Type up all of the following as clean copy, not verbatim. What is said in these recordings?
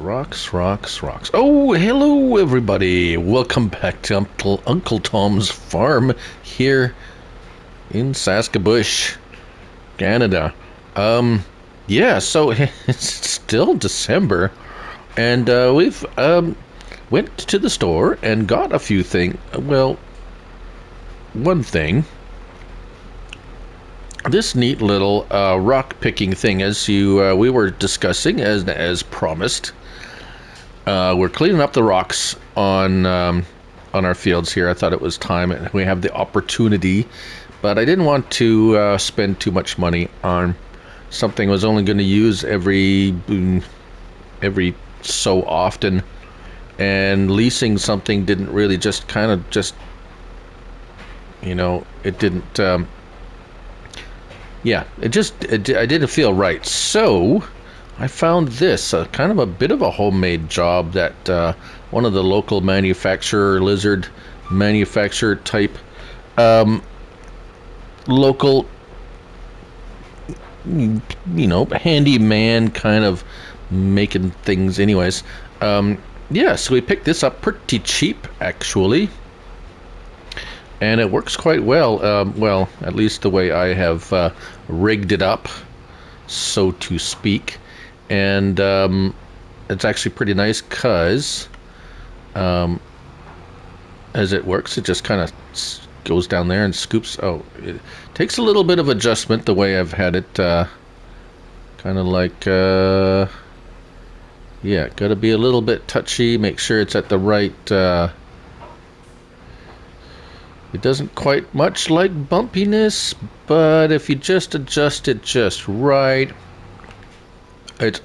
Rocks, rocks, rocks. Oh, hello everybody. Welcome back to Uncle Tom's farm here in Saskabush, Canada. Yeah, so it's still December, and we've went to the store and got a few things. Well, one thing. This neat little rock picking thing, as we were discussing, as promised. We're cleaning up the rocks on our fields here. I thought it was time, and we have the opportunity, but I didn't want to spend too much money on something I was only going to use every so often, and leasing something didn't really it didn't. Yeah, I didn't feel right. So I found this kind of a bit of a homemade job that one of the local lizard manufacturer type local, handyman kind of making things. Anyways, yeah, so we picked this up pretty cheap actually. And it works quite well, well, at least the way I have rigged it up, so to speak. And it's actually pretty nice because as it works, it just kind of goes down there and scoops. Oh, it takes a little bit of adjustment the way I've had it, kind of like, yeah, got to be a little bit touchy, make sure it's at the right... It doesn't quite much like bumpiness, but if you just adjust it just right,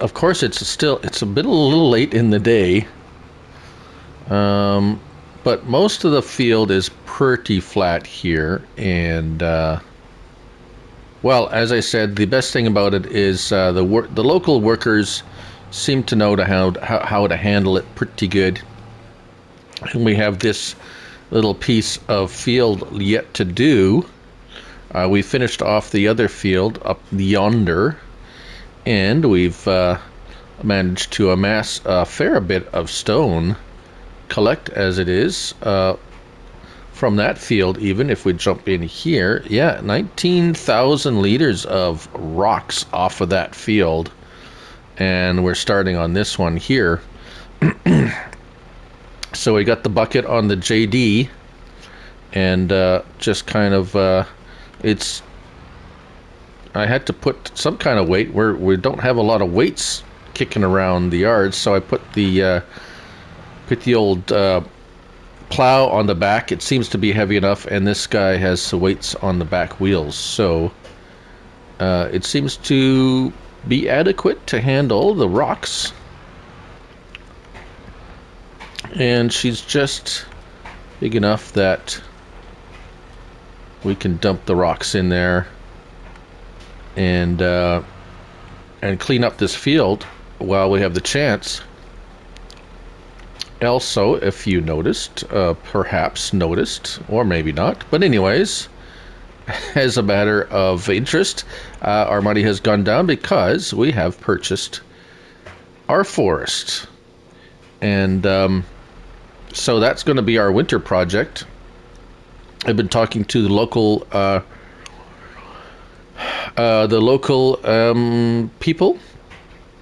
of course it's a little late in the day, but most of the field is pretty flat here, and well, as I said, the best thing about it is the local workers seem to know how to handle it pretty good, and we have this little piece of field yet to do. We finished off the other field up yonder, and we've managed to amass a fair bit of stone, collect as it is, from that field. Even if we jump in here, yeah, 19,000 liters of rocks off of that field, and we're starting on this one here. So we got the bucket on the JD, and just kind of, I had to put some kind of weight. We don't have a lot of weights kicking around the yard, so I put the old plow on the back. It seems to be heavy enough, and this guy has the weights on the back wheels, so it seems to be adequate to handle the rocks. And she's just big enough that we can dump the rocks in there and clean up this field while we have the chance. Also, if you noticed, perhaps noticed, or maybe not, but anyways, as a matter of interest, our money has gone down because we have purchased our forest. And so that's going to be our winter project. I've been talking to the local people,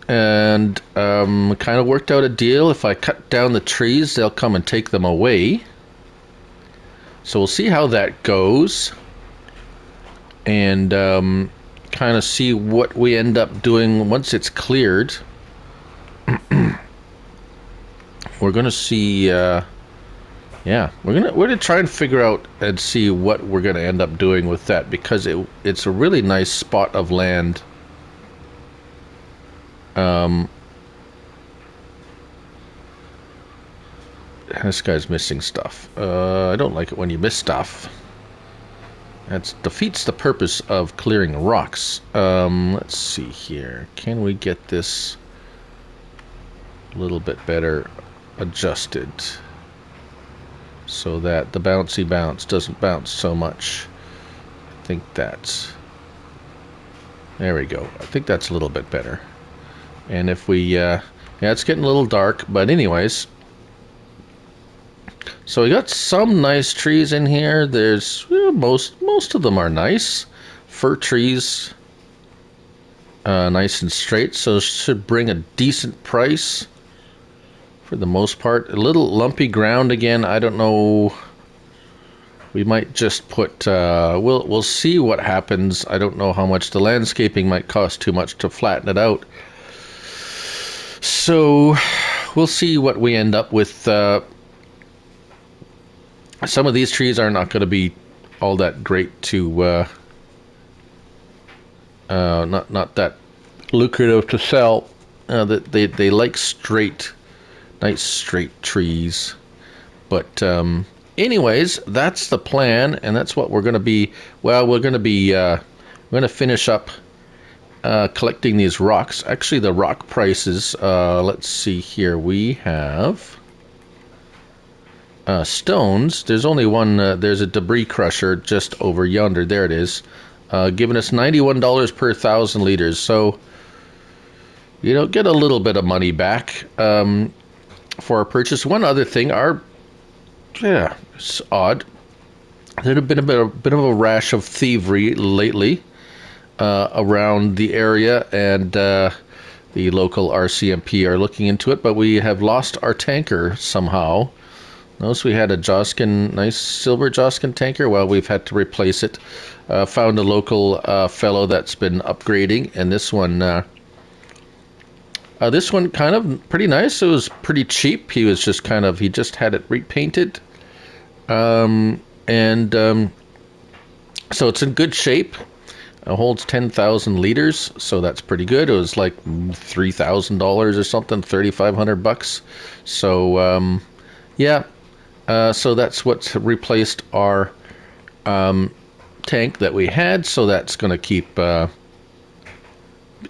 and kind of worked out a deal. If I cut down the trees, they'll come and take them away. So we'll see how that goes, and kind of see what we end up doing once it's cleared. We're gonna see, yeah, we're gonna try and figure out and see what we're gonna end up doing with that, because it's a really nice spot of land. This guy's missing stuff. I don't like it when you miss stuff. That defeats the purpose of clearing rocks. Let's see here. Can we get this a little bit better adjusted so that the bouncy bounce doesn't bounce so much? I think that's... There we go. I think that's a little bit better. And if we Yeah, it's getting a little dark, but anyways. So we got some nice trees in here. There's most of them are nice. Fir trees, nice and straight, so should bring a decent price for the most part. A little lumpy ground again. I don't know. We might just put. We'll see what happens. I don't know how much the landscaping might cost too much to flatten it out. So we'll see what we end up with. Some of these trees are not going to be all that great to. Not that lucrative to sell. That they like straight, nice straight trees. But anyways, that's the plan, and that's what we're going to be. Well, we're going to finish up collecting these rocks. Actually, the rock prices. Let's see here. We have stones. There's only one. There's a debris crusher just over yonder. There it is. Giving us $91 per 1,000 liters. So, you know, get a little bit of money back for our purchase. One other thing, it's odd. There's been a bit of a rash of thievery lately around the area, and the local RCMP are looking into it. But we have lost our tanker somehow. Notice we had a Joskin, nice silver Joskin tanker. Well, we've had to replace it. Found a local fellow that's been upgrading, and this one kind of pretty nice. It was pretty cheap. He just had it repainted, so it's in good shape. It holds 10,000 liters, so that's pretty good. It was like $3,000 or something, $3,500. So yeah. So that's what's replaced our tank that we had. So that's going to keep going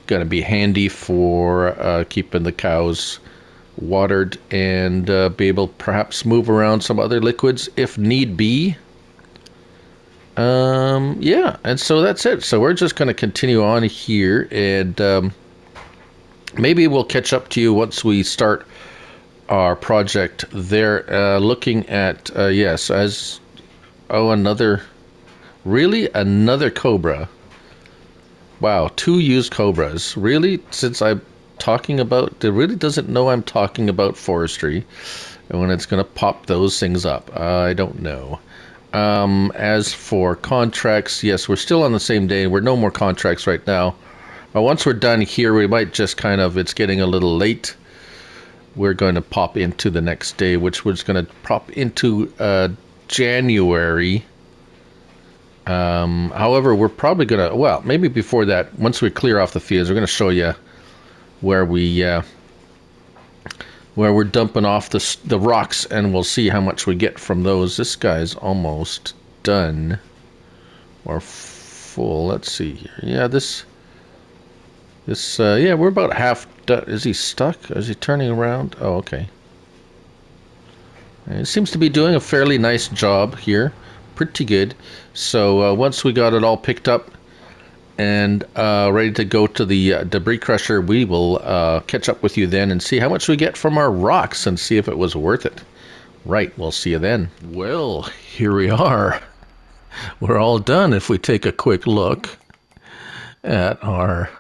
to be handy for keeping the cows watered and be able to perhaps move around some other liquids if need be. Yeah, and so that's it. So we're just going to continue on here, and maybe we'll catch up to you once we start our project there. Looking at yes, another Cobra. Wow, 2 used Cobras. Really, since I'm talking about, it really doesn't know I'm talking about forestry, and when it's going to pop those things up, I don't know. As for contracts, yes, we're still on the same day. We're no more contracts right now. But once we're done here, we might just it's getting a little late. We're going to pop into the next day, which was going to pop into January. However, we're probably going to, well, maybe before that, once we clear off the fields, we're going to show you where we're dumping off the rocks, and we'll see how much we get from those. This guy's almost done, or full. Let's see here. Yeah, yeah, we're about half done. Is he stuck? Is he turning around? Oh, okay. It seems to be doing a fairly nice job here. Pretty good. So once we got it all picked up and ready to go to the debris crusher, we will catch up with you then and see how much we get from our rocks and see if it was worth it. Right, we'll see you then. Well, here we are. We're all done if we take a quick look at our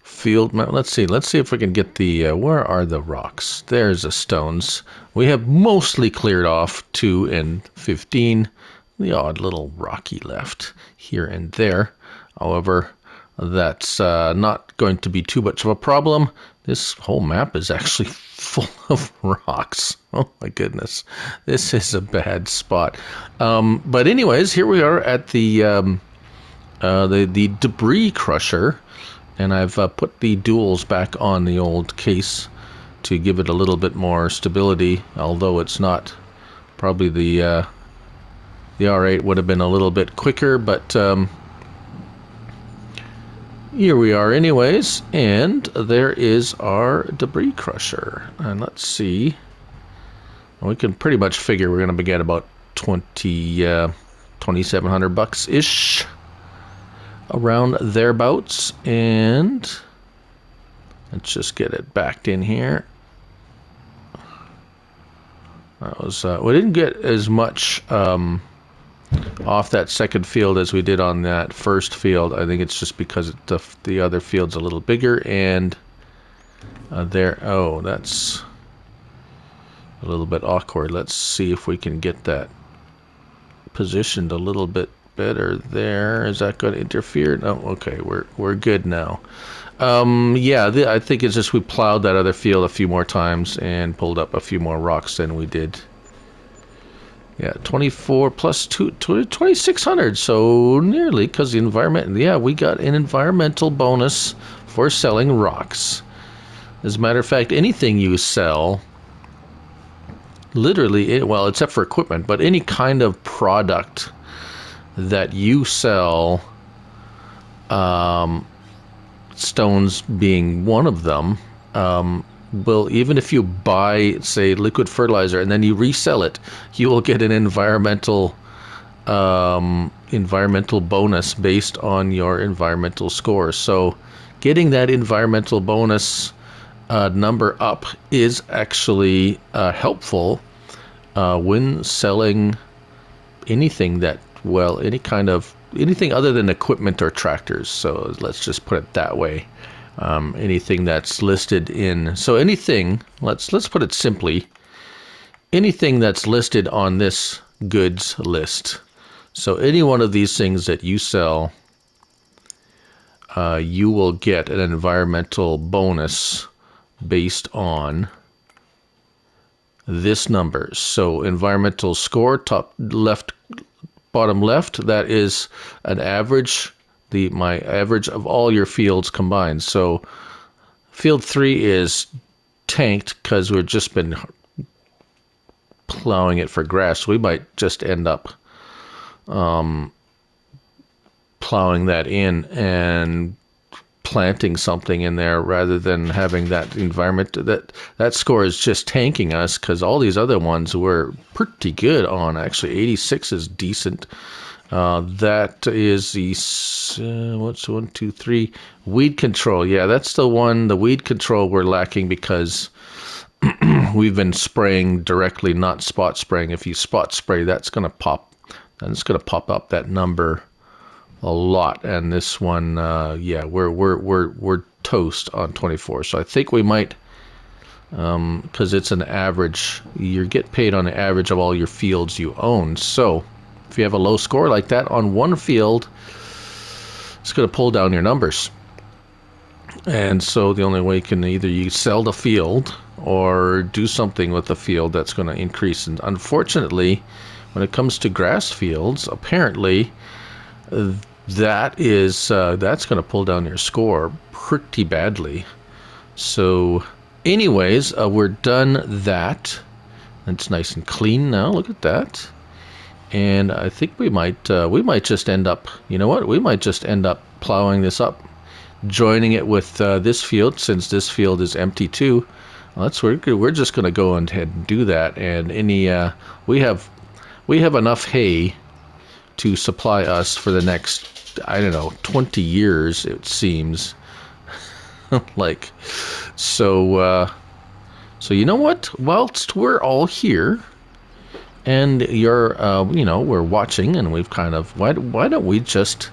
field map. Let's see if we can get the where are the rocks? There's the stones. We have mostly cleared off 2 and 15. The odd little rocky left here and there. However, that's not going to be too much of a problem. This whole map is actually full of rocks. Oh my goodness, this is a bad spot. But anyways, here we are at the debris crusher. And I've put the duals back on the old case to give it a little bit more stability, although it's not. Probably the R8 would have been a little bit quicker, but here we are anyways, and there is our debris crusher. And let's see. We can pretty much figure we're going to get about $2,700-ish. Around thereabouts, and Let's just get it backed in here. That was we didn't get as much off that second field as we did on that first field. I think it's just because the other field's a little bigger, and there. Oh, that's a little bit awkward. Let's see if we can get that positioned a little bit better there. Is that going to interfere? No. Okay, we're good now. Yeah, I think it's just we plowed that other field a few more times and pulled up a few more rocks than we did. Yeah, 24 plus 2,600, so nearly, because the environment, yeah, we got an environmental bonus for selling rocks. As a matter of fact, anything you sell, literally, well, except for equipment, but any kind of product that you sell, stones being one of them, well, even if you buy, say, liquid fertilizer and then you resell it, you will get an environmental bonus based on your environmental score. So getting that environmental bonus number up is actually helpful when selling anything that, well, anything other than equipment or tractors. So let's just put it that way. Anything that's listed in, so anything, let's put it simply, anything that's listed on this goods list. So any one of these things that you sell, you will get an environmental bonus based on this number. So environmental score, top left, bottom left, that is an average, my average of all your fields combined. So field 3 is tanked because we've just been plowing it for grass. We might just end up plowing that in and planting something in there rather than having that environment. That score is just tanking us because all these other ones were pretty good on. Actually, 86 is decent. That is the, what's 1, 2, 3, weed control. Yeah, that's the one, the weed control we're lacking because we've been spraying directly, not spot spraying. If you spot spray, that's going to pop, and it's going to pop up that number a lot. And this one, yeah, we're toast on 24. So I think we might, because it's an average, you get paid on the average of all your fields you own. So if you have a low score like that on one field, it's going to pull down your numbers. And so the only way can either you sell the field or do something with the field that's going to increase. And unfortunately, when it comes to grass fields, apparently that's going to pull down your score pretty badly. So anyways, we're done that. It's nice and clean now. Look at that. And I think we might just end up, you know what? We might just end up plowing this up, joining it with this field, since this field is empty too. Well, we're just going to go ahead and do that. And any we have enough hay to supply us for the next, I don't know, 20 years, it seems. Like, so you know what? Whilst we're all here, and you're, you know, we're watching, and we've kind of, why don't we just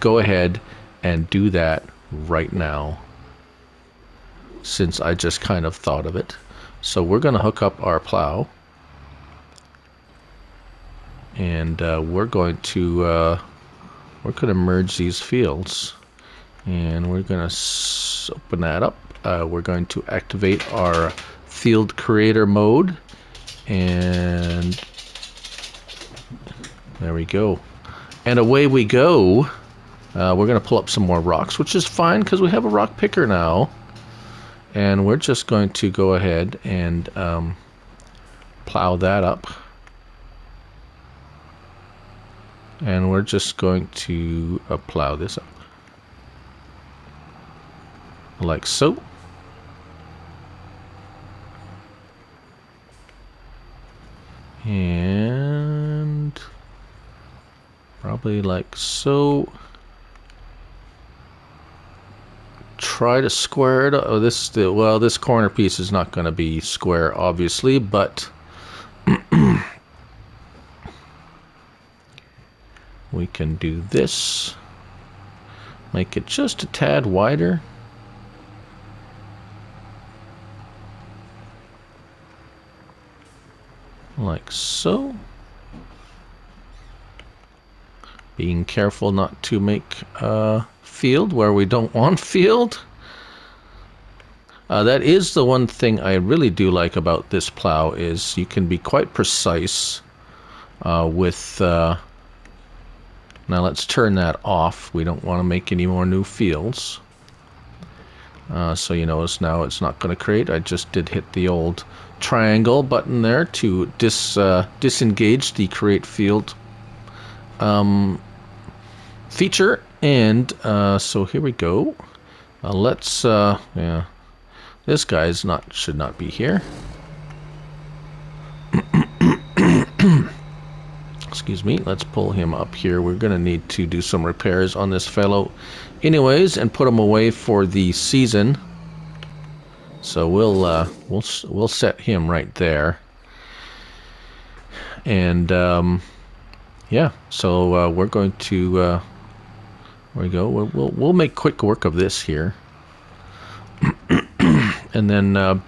go ahead and do that right now, since I just kind of thought of it. So we're going to hook up our plow, and we're going to merge these fields, and we're going to open that up. We're going to activate our field creator mode. And there we go. And away we go. We're going to pull up some more rocks, which is fine because we have a rock picker now. And we're just going to go ahead and plow that up. And we're just going to plow this up. Like so. And probably like so. try to square it. Oh, this corner piece is not going to be square, obviously, but we can do this. Make it just a tad wider. Like so. Being careful not to make field where we don't want field. That is the one thing I really do like about this plow, is you can be quite precise with... now let's turn that off. We don't want to make any more new fields. So you notice now it's not going to create. I just did hit the old triangle button there to disengage the create field feature. And so here we go. Let's yeah, this guy's should not be here. Excuse me. Let's pull him up here. We're gonna need to do some repairs on this fellow anyways and put him away for the season. So we'll set him right there. And yeah, so we're going to there we go. We'll make quick work of this here. And then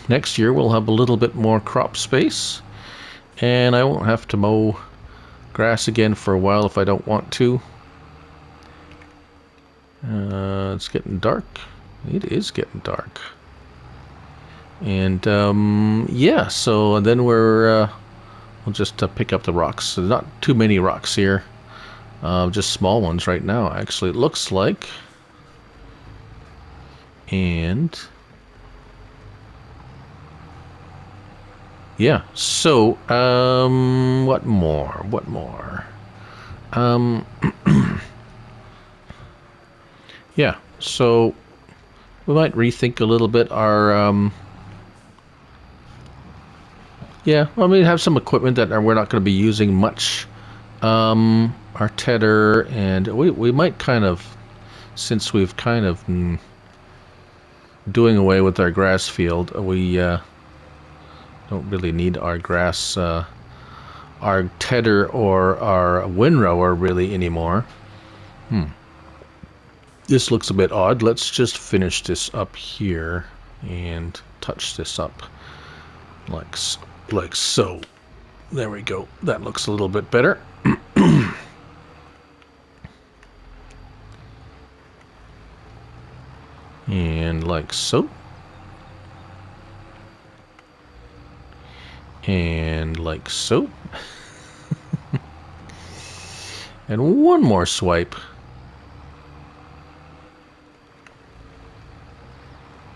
next year we'll have a little bit more crop space, and I won't have to mow grass again for a while if I don't want to. It's getting dark. It is getting dark. And yeah, so then we'll just pick up the rocks. So not too many rocks here. Just small ones right now, actually, it looks like. And yeah, so what more? Yeah, so we might rethink a little bit our yeah, well, we have some equipment that we're not going to be using much. Our tedder, and we might kind of, since we've kind of doing away with our grass field, we don't really need our grass, our tedder or our windrower really anymore. This looks a bit odd. Let's just finish this up here and touch this up like so. There we go. That looks a little bit better. And like so. And like so. And one more swipe.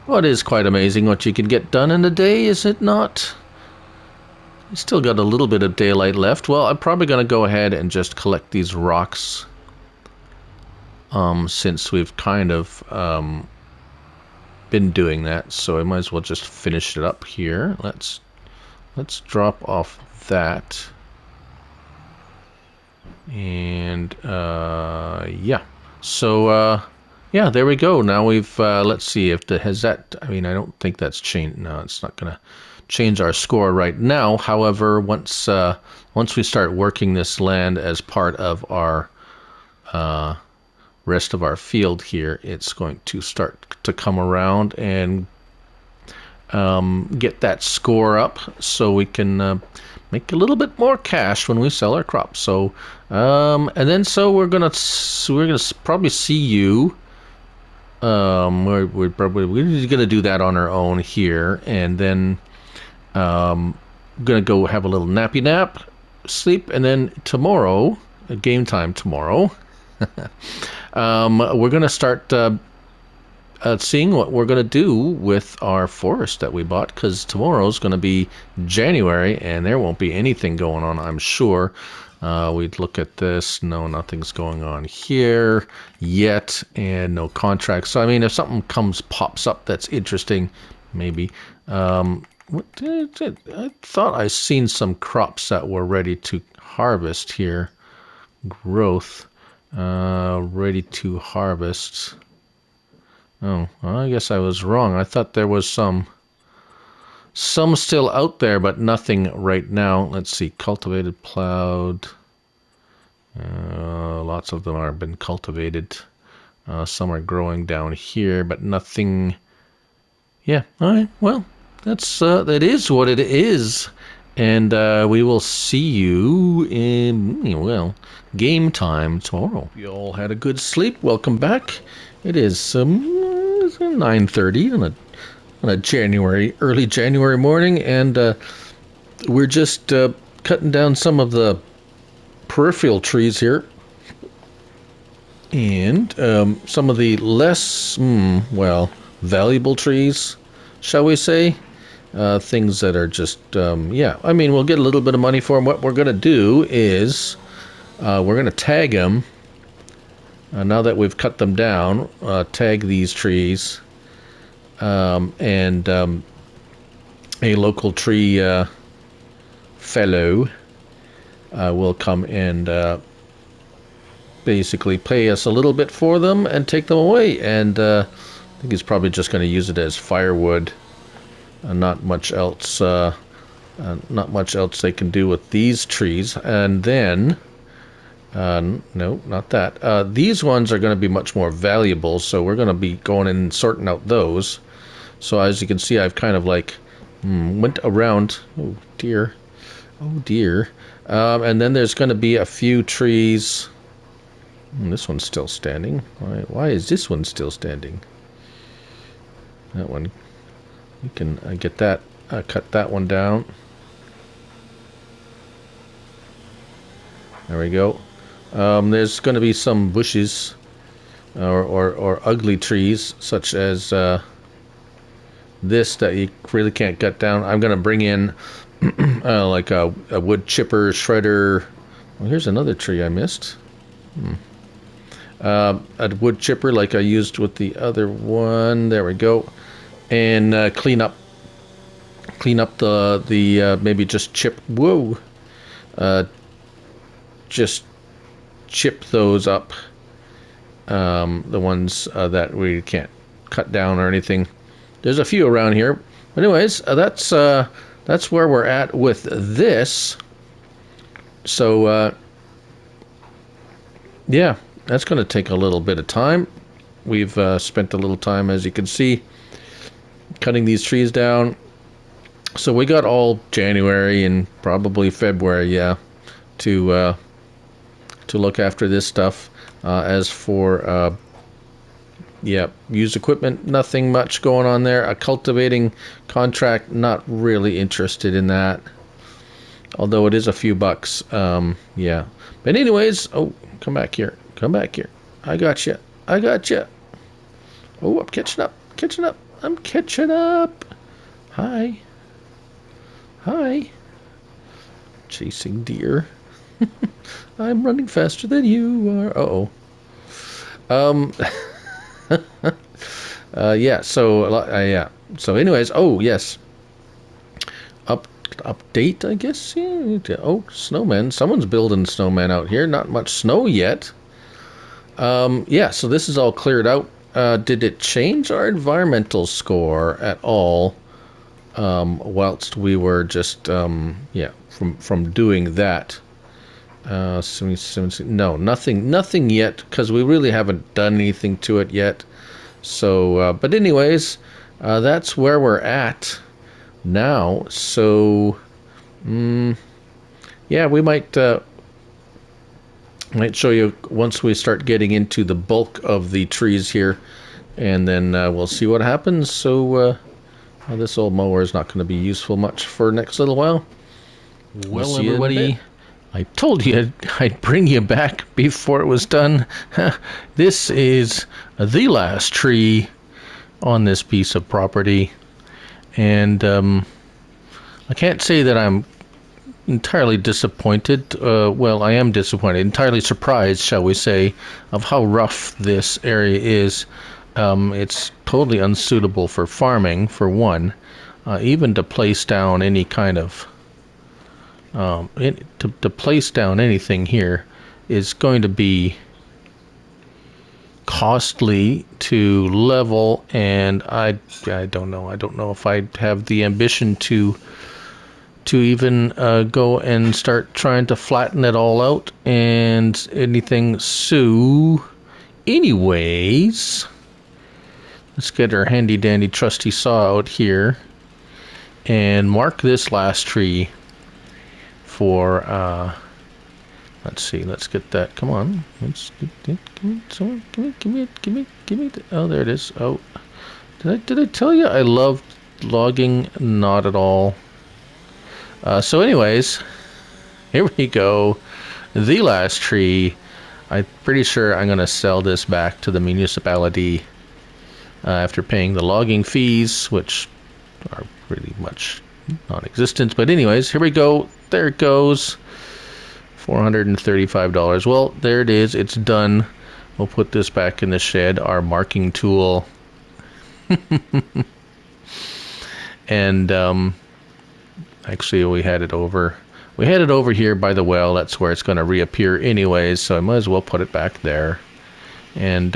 Well, it is quite amazing what you can get done in a day, is it not? You still got a little bit of daylight left. Well, I'm probably going to go ahead and just collect these rocks. Since we've kind of been doing that, so I might as well just finish it up here. Let's drop off that. And yeah, so yeah, there we go. Now we've let's see if has that, I mean, I don't think that's changed. No, it's not gonna change our score right now. However, once we start working this land as part of our rest of our field here, it's going to start to come around and get that score up, so we can make a little bit more cash when we sell our crops. So and then so we're gonna probably see you. We're gonna do that on our own here, and then gonna go have a little nappy nap, sleep, and then tomorrow, game time tomorrow. We're gonna start seeing what we're gonna do with our forest that we bought, because tomorrow's gonna be January and there won't be anything going on, I'm sure. We'd look at this. No, nothing's going on here yet, and no contracts. So I mean, if something pops up that's interesting, maybe. I thought I seen some crops that were ready to harvest here. Growth, ready to harvest. Oh, well, I guess I was wrong. I thought there was some still out there, but nothing right now. Let's see, cultivated, plowed. Lots of them have been cultivated. Some are growing down here, but nothing. Yeah, all right. Well, that is what it is, and we will see you in, well, game time tomorrow. You all had a good sleep. Welcome back. It is 9:30 on a early January morning, and we're just cutting down some of the peripheral trees here, and some of the less, well, valuable trees, shall we say. Things that are just, yeah, I mean, we'll get a little bit of money for them. What we're going to do is we're going to tag them. Now that we've cut them down, tag these trees, and a local tree fellow will come and basically pay us a little bit for them and take them away. And I think he's probably just going to use it as firewood. Not much else. Not much else they can do with these trees. And then, no, not that. These ones are going to be much more valuable, so we're going to be going and sorting out those. So as you can see, I've kind of like went around. Oh dear, oh dear. And then there's going to be a few trees. This one's still standing. Why is this one still standing? That one. You can get that. Cut that one down. There we go. There's going to be some bushes or ugly trees, such as this, that you really can't cut down. I'm going to bring in like a wood chipper, shredder. Well, here's another tree I missed. A wood chipper like I used with the other one. There we go. And clean up the maybe just chip. Whoa. Just chip those up. The ones that we can't cut down or anything. There's a few around here. But anyways, that's where we're at with this. So yeah, that's going to take a little bit of time. We've spent a little time, as you can see, cutting these trees down. So we got all January and probably February, yeah, to look after this stuff. As for yeah, used equipment, nothing much going on there. A cultivating contract, not really interested in that, although it is a few bucks. Yeah, but anyways, oh, come back here, I got you. Oh, I'm catching up. I'm catching up. Hi. Chasing deer. I'm running faster than you are. Yeah. So yeah. So, anyways. Oh, yes. Update, I guess. Yeah. Oh, snowmen. Someone's building snowmen out here. Not much snow yet. Yeah. So this is all cleared out. Did it change our environmental score at all? Whilst we were just yeah, from doing that. No, nothing yet, because we really haven't done anything to it yet. So, but anyways, that's where we're at now. So, yeah, we might show you once we start getting into the bulk of the trees here, and then we'll see what happens. So, this old mower is not going to be useful much for next little while. Well, everybody, I told you I'd bring you back before it was done. This is the last tree on this piece of property, and I can't say that I'm entirely disappointed. Well, I am disappointed, entirely surprised, shall we say, of how rough this area is. It's totally unsuitable for farming, for one. Even to place down any kind of to place down anything here is going to be costly to level, and I don't know. I don't know if I have the ambition to even go and start trying to flatten it all out and anything. So, anyways, let's get our handy dandy trusty saw out here and mark this last tree for let's see, let's get that. Come on, let's give me. Oh, there it is. Oh, did I tell you I loved logging? Not at all. So anyways, here we go. The last tree. I'm pretty sure I'm gonna sell this back to the municipality after paying the logging fees, which are pretty much non-existent. But anyways, here we go. There it goes. $435. Well, there it is. It's done. We'll put this back in the shed, our marking tool. And actually we had it over here by the well. That's where it's going to reappear anyways, so I might as well put it back there. And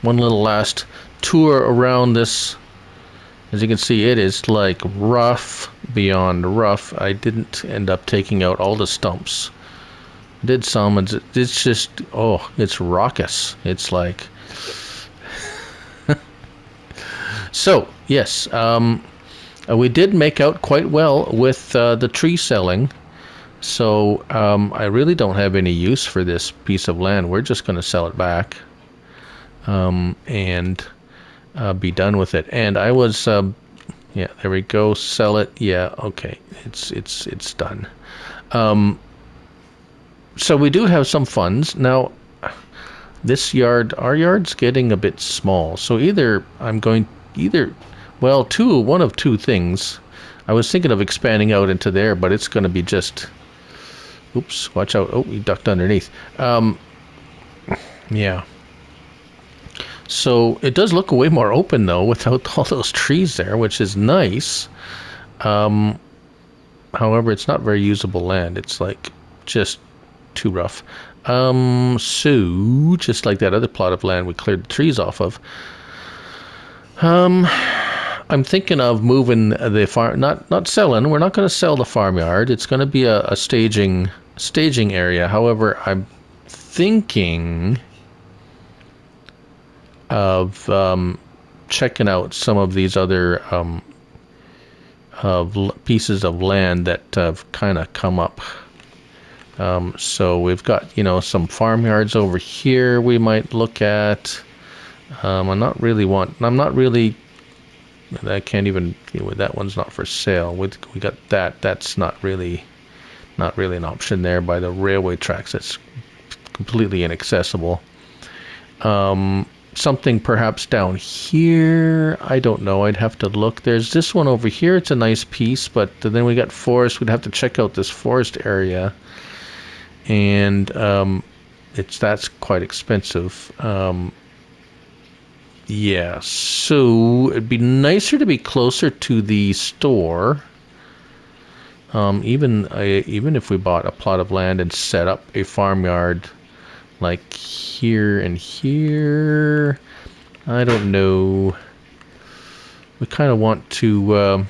one little last tour around this. As you can see, it is like rough beyond rough. I didn't end up taking out all the stumps. Did some, and it's just, oh, it's raucous. It's like... So, yes, we did make out quite well with the tree selling. So, I really don't have any use for this piece of land. We're just going to sell it back. And... be done with it. And I was yeah, there we go, sell it. Yeah, okay, it's done. So we do have some funds now. This yard, our yard's getting a bit small, so well, one of two things. I was thinking of expanding out into there, but it's going to be just, oops, watch out. Oh, we ducked underneath. Yeah. So it does look way more open though without all those trees there, which is nice. However, it's not very usable land. It's like just too rough. So just like that other plot of land we cleared the trees off of. I'm thinking of moving the farm, not selling. We're not going to sell the farmyard. It's going to be a staging area. However, I'm thinking of checking out some of these other pieces of land that have kind of come up. So we've got, some farmyards over here we might look at. I can't even, that one's not for sale. We got that. That's not really an option there by the railway tracks. That's completely inaccessible. Something perhaps down here, I don't know, I'd have to look. There's this one over here, it's a nice piece, but then we got forest. We'd have to check out this forest area, and that's quite expensive. Yeah, so it'd be nicer to be closer to the store. Even if we bought a plot of land and set up a farmyard like here and here, I don't know. We kind of want to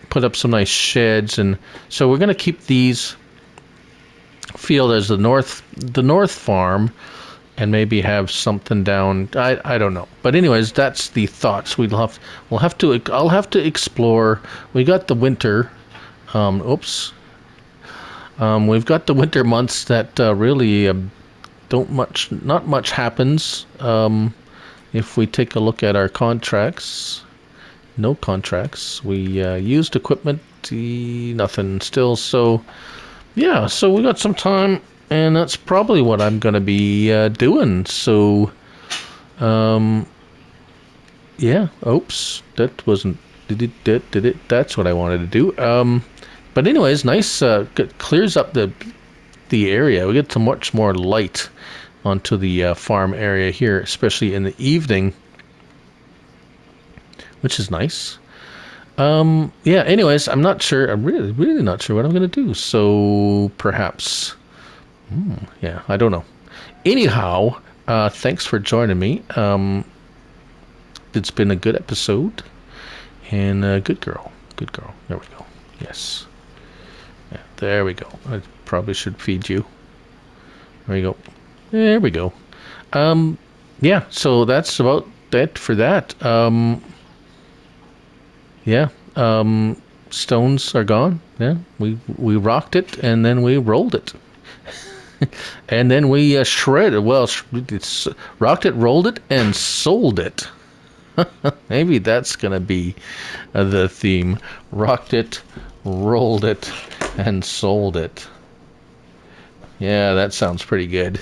put up some nice sheds, and so we're going to keep these field as the north farm, and maybe have something down. I don't know, but anyways, that's the thoughts. I'll have to explore. We got the winter. We've got the winter months that really. Not much happens. If we take a look at our contracts, no contracts. We used equipment, nothing still. So yeah, so we got some time, and that's probably what I'm going to be doing. So yeah, oops, that wasn't, did it, that's what I wanted to do. But anyways, nice, clears up the area. We get so much more light onto the farm area here, especially in the evening, which is nice. Yeah, anyways, I'm not sure. I'm really not sure what I'm going to do. So perhaps, yeah, I don't know. Anyhow, Thanks for joining me. It's been a good episode. And good girl. Good girl. There we go. Yes. Yeah, there we go. I probably should feed you. There we go. There we go. Yeah, so that's about it for that. Yeah. Stones are gone. Yeah. We rocked it and then we rolled it. And then we shredded. Well, it's rocked it, rolled it, and sold it. Maybe that's gonna be the theme. Rocked it, rolled it, and sold it. Yeah, that sounds pretty good.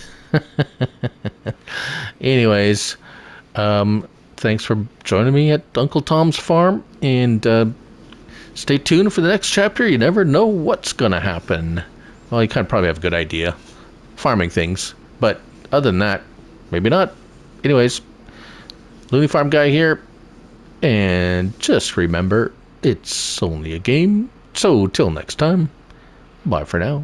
Anyways, thanks for joining me at Uncle Tom's farm, and stay tuned for the next chapter. You never know what's gonna happen. Well, you kind of probably have a good idea. Farming things. But other than that, maybe not. Anyways, Looney Farm Guy here. And just remember, it's only a game. So till next time, bye for now.